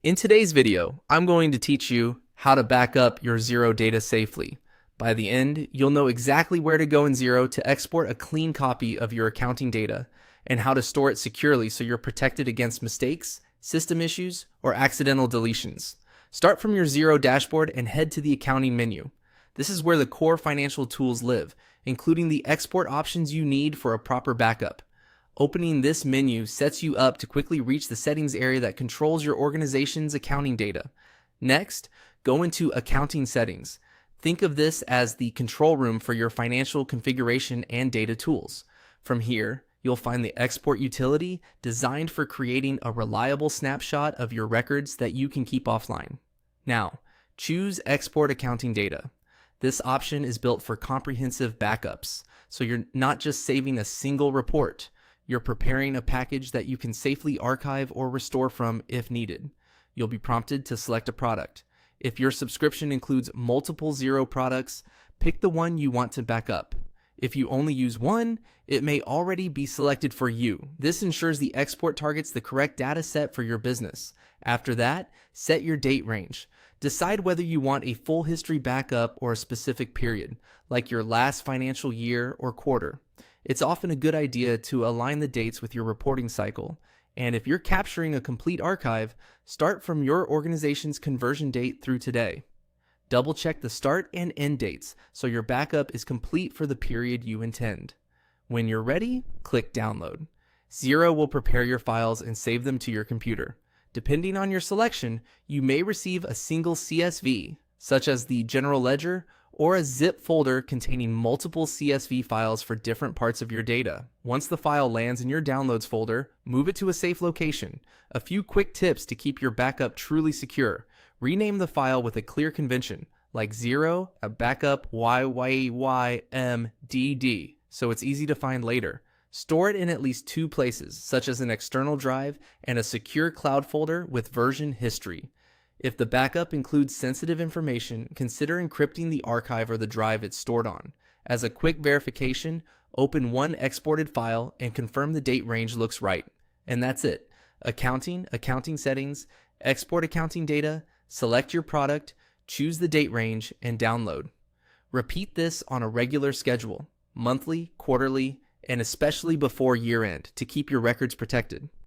In today's video, I'm going to teach you how to back up your Xero data safely. By the end, you'll know exactly where to go in Xero to export a clean copy of your accounting data and how to store it securely so you're protected against mistakes, system issues, or accidental deletions. Start from your Xero dashboard and head to the accounting menu. This is where the core financial tools live, including the export options you need for a proper backup. Opening this menu sets you up to quickly reach the settings area that controls your organization's accounting data. Next, go into Accounting Settings. Think of this as the control room for your financial configuration and data tools. From here, you'll find the export utility designed for creating a reliable snapshot of your records that you can keep offline. Now, choose Export Accounting Data. This option is built for comprehensive backups, so you're not just saving a single report. You're preparing a package that you can safely archive or restore from if needed. You'll be prompted to select a product. If your subscription includes multiple Xero products, pick the one you want to back up. If you only use one, it may already be selected for you. This ensures the export targets the correct data set for your business. After that, set your date range. Decide whether you want a full history backup or a specific period, like your last financial year or quarter. It's often a good idea to align the dates with your reporting cycle. And if you're capturing a complete archive, start from your organization's conversion date through today. Double check the start and end dates so your backup is complete for the period you intend. When you're ready, click Download. Xero will prepare your files and save them to your computer. Depending on your selection, you may receive a single CSV, such as the General Ledger, or a zip folder containing multiple CSV files for different parts of your data. Once the file lands in your Downloads folder, move it to a safe location. A few quick tips to keep your backup truly secure. Rename the file with a clear convention, like Xero, a backup YYYMDD, so it's easy to find later. Store it in at least two places, such as an external drive and a secure cloud folder with version history. If the backup includes sensitive information, consider encrypting the archive or the drive it's stored on. As a quick verification, open one exported file and confirm the date range looks right. And that's it. Accounting settings, export accounting data, select your product, choose the date range, and download. Repeat this on a regular schedule, monthly, quarterly, and especially before year end to keep your records protected.